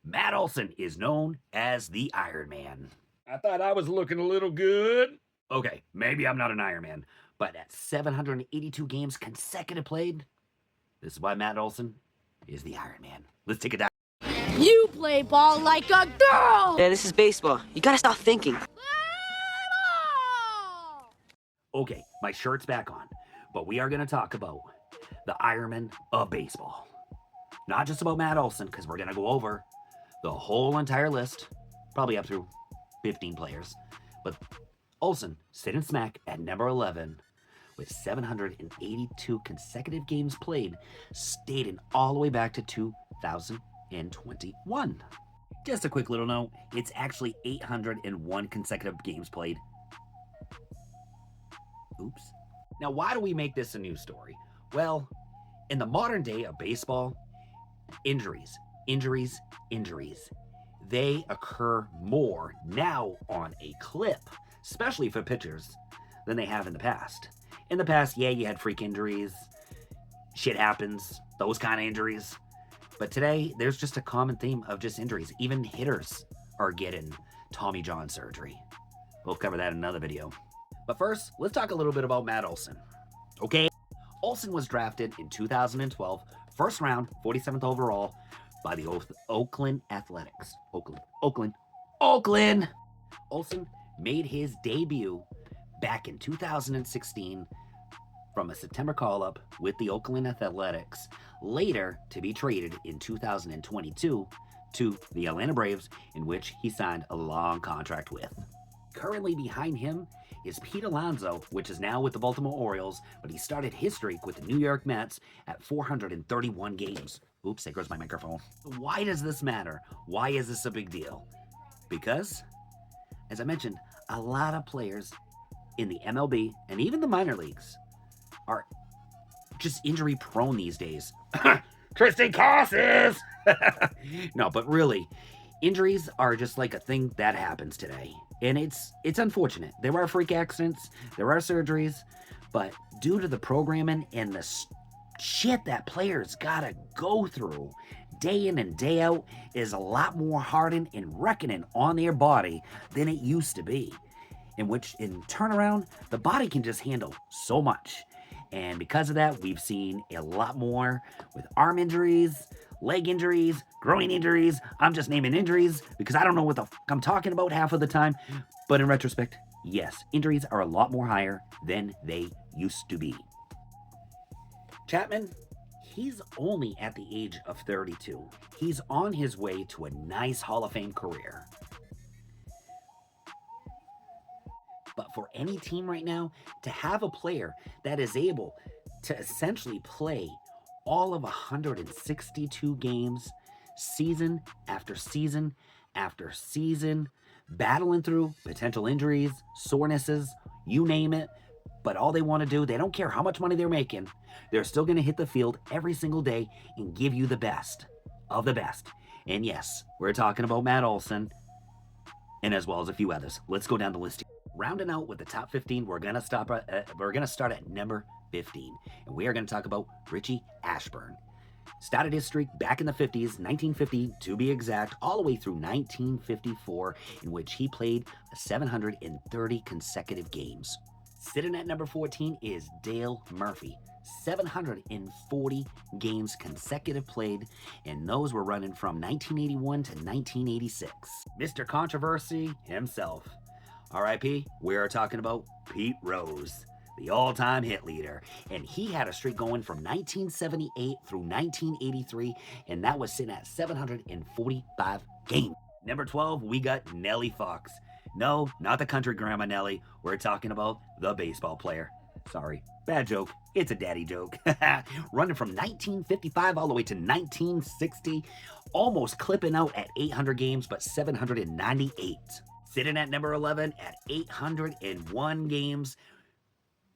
Matt Olson is known as the Iron Man. I thought I was looking a little good. Okay, maybe I'm not an Iron Man, but at 782 games consecutive played, this is why Matt Olson is the Iron Man. Let's take a dive. You play ball like a girl! Yeah, this is baseball. You gotta stop thinking. Okay, my shirt's back on, but we are going to talk about the Iron Man of baseball. Not just about Matt Olson, because we're going to go over the whole entire list, probably up through 15 players. But Olson sitting smack at number 11 with 782 consecutive games played, dating all the way back to 2021. Just a quick little note, it's actually 801 consecutive games played. Oops. Now, why do we make this a news story? Well, in the modern day of baseball, injuries, they occur more now on a clip, especially for pitchers, than they have in the past. In the past, yeah, you had freak injuries, shit happens, those kind of injuries. But today, there's just a common theme of just injuries. Even hitters are getting Tommy John surgery. We'll cover that in another video. But first, let's talk a little bit about Matt Olson. Okay? Olson was drafted in 2012, first round, 47th overall, by the Oakland Athletics. Oakland. Olson made his debut back in 2016 from a September call-up with the Oakland Athletics, later to be traded in 2022 to the Atlanta Braves, in which he signed a long contract with. Currently behind him is Pete Alonso, which is now with the Baltimore Orioles, but he started his streak with the New York Mets at 431 games. Oops, there goes my microphone. Why does this matter? Why is this a big deal? Because, as I mentioned, a lot of players in the MLB and even the minor leagues are just injury prone these days. Tristan Casas! No, but really, injuries are just like a thing that happens today. And it's unfortunate. There are freak accidents, there are surgeries, but due to the programming and the shit that players gotta go through day in and day out is a lot more hardened and reckoning on their body than it used to be. In which, in turnaround, the body can just handle so much. And because of that, we've seen a lot more with arm injuries, leg injuries, groin injuries. I'm just naming injuries because I don't know what the fuck I'm talking about half of the time. But in retrospect, yes, injuries are a lot more higher than they used to be. Chapman, he's only at the age of 32. He's on his way to a nice Hall of Fame career. But for any team right now, to have a player that is able to essentially play all of 162 games, season after season after season, battling through potential injuries, sorenesses, you name it, but all they want to do, they don't care how much money they're making, they're still going to hit the field every single day and give you the best of the best. And yes, we're talking about Matt Olson, and as well as a few others. Let's go down the list here. Rounding out with the top 15, we're gonna start at number 15, and we are gonna talk about Richie Ashburn. Started his streak back in the 50s, 1950 to be exact, all the way through 1954, in which he played 730 consecutive games. Sitting at number 14 is Dale Murphy. 740 games consecutive played, and those were running from 1981 to 1986. Mr. Controversy himself. R.I.P., we are talking about Pete Rose, the all-time hit leader. And he had a streak going from 1978 through 1983, and that was sitting at 745 games. Number 12, we got Nellie Fox. No, not the country grandma Nellie. We're talking about the baseball player. Sorry, bad joke. It's a daddy joke. Running from 1955 all the way to 1960, almost clipping out at 800 games, but 798. Sitting at number 11 at 801 games.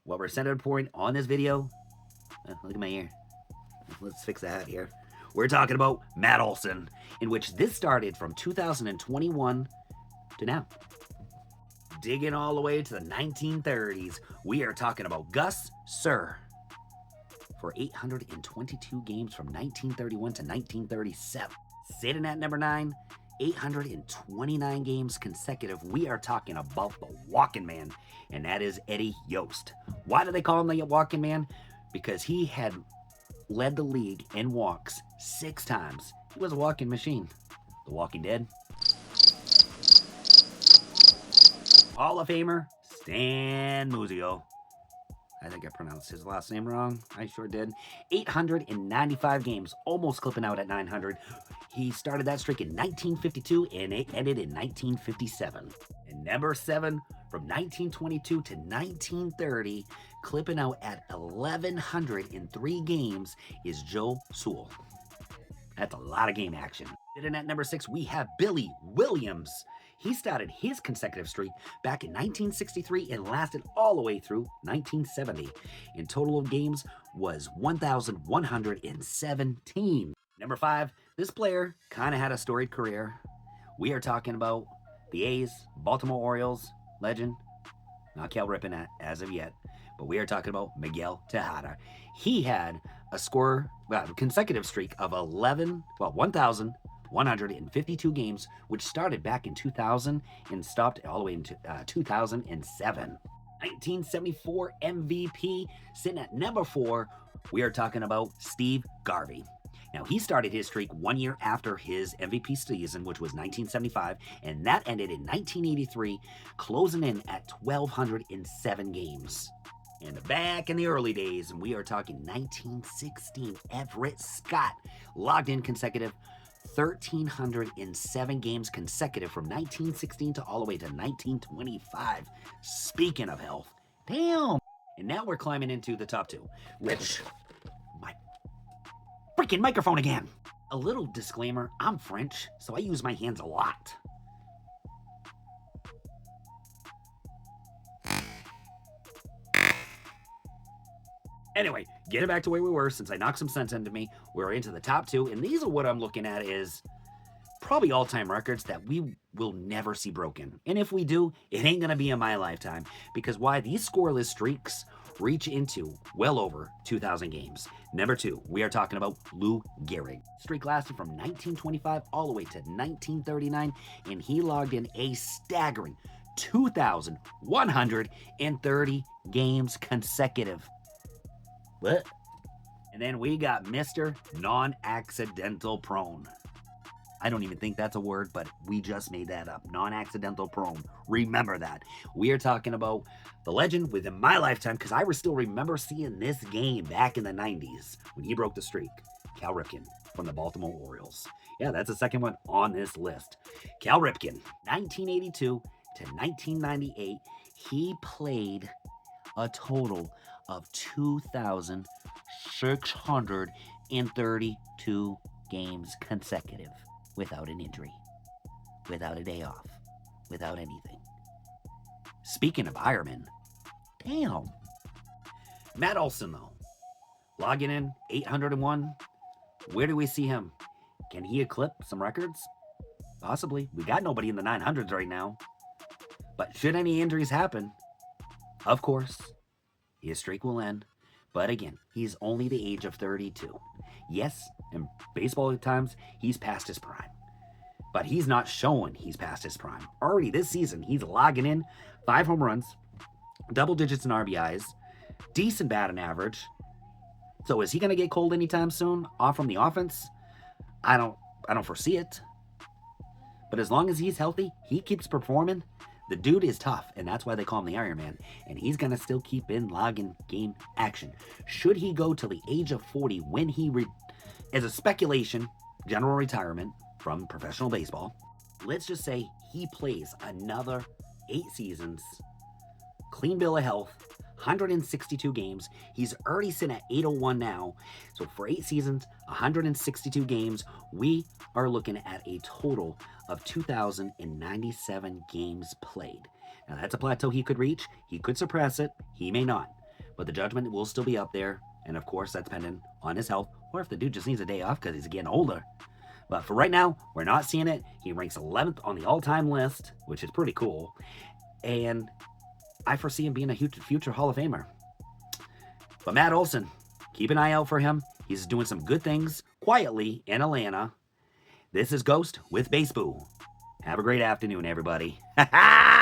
What we're centered point on this video, look at my ear. Let's fix that here. We're talking about Matt Olson, in which this started from 2021 to now. Digging all the way to the 1930s, we are talking about Gus Sir for 822 games from 1931 to 1937. Sitting at number 9, 829 games consecutive. We are talking about the walking man, and that is Eddie Yost. Why do they call him the walking man? Because he had led the league in walks 6 times. He was a walking machine. The Walking Dead. Hall of Famer Stan Musial. I think I pronounced his last name wrong. I sure did. 895 games, almost clipping out at 900. He started that streak in 1952 and it ended in 1957. And number 7, from 1922 to 1930, clipping out at 1,103 games, is Joe Sewell. That's a lot of game action. Sitting at number 6, we have Billy Williams. He started his consecutive streak back in 1963 and lasted all the way through 1970. In total of games was 1,117. Number 5, this player kind of had a storied career. We are talking about the A's, Baltimore Orioles legend, not Cal Ripken as of yet, but we are talking about Miguel Tejada. He had a consecutive streak of 1,152 games, which started back in 2000 and stopped all the way into 2007. 1974 MVP, sitting at number 4, we are talking about Steve Garvey. Now, he started his streak 1 year after his MVP season, which was 1975, and that ended in 1983, closing in at 1,207 games. And back in the early days, and we are talking 1916, Everett Scott logged in consecutive 1,307 games consecutive from 1916 to all the way to 1925. Speaking of health, damn. And now we're climbing into the top 2, which, my freaking microphone again. A little disclaimer, I'm French, so I use my hands a lot. Anyway, getting back to where we were, since I knocked some sense into me, we're into the top 2, and these are what I'm looking at is probably all-time records that we will never see broken. And if we do, it ain't gonna be in my lifetime, because why? These scoreless streaks reach into well over 2,000 games. Number 2, we are talking about Lou Gehrig. Streak lasted from 1925 all the way to 1939, and he logged in a staggering 2,130 games consecutive. What? And then we got Mr. Non-Accidental Prone. I don't even think that's a word, but we just made that up. Non-accidental prone. Remember that. We are talking about the legend within my lifetime, because I still remember seeing this game back in the 90s when he broke the streak. Cal Ripken from the Baltimore Orioles. Yeah, that's the second one on this list. Cal Ripken, 1982 to 1998, he played a total of 2,632 games consecutive without an injury, without a day off, without anything. Speaking of Ironman, damn. Matt Olson, though, logging in 801. Where do we see him? Can he eclipse some records? Possibly. We got nobody in the 900s right now. But should any injuries happen, of course, his streak will end. But again, he's only the age of 32. Yes, in baseball at times, he's past his prime. But he's not showing he's past his prime. Already this season, he's logging in 5 home runs, double digits in RBIs, decent batting average. So is he going to get cold anytime soon off from the offense? I don't foresee it. But as long as he's healthy, he keeps performing. The dude is tough, and that's why they call him the Iron Man, and he's going to still keep in logging game action. Should he go to the age of 40 when he, as a speculation, general retirement from professional baseball, let's just say he plays another 8 seasons, clean bill of health, 162 games. He's already sitting at 801 now. So for 8 seasons, 162 games, we are looking at a total of 2,097 games played. Now that's a plateau he could reach. He could suppress it. He may not. But the judgment will still be up there. And of course, that's dependent on his health, or if the dude just needs a day off because he's getting older. But for right now, we're not seeing it. He ranks 11th on the all-time list, which is pretty cool. And I foresee him being a future Hall of Famer. But Matt Olson, keep an eye out for him. He's doing some good things quietly in Atlanta. This is Ghost with Baseball. Have a great afternoon, everybody. Ha ha!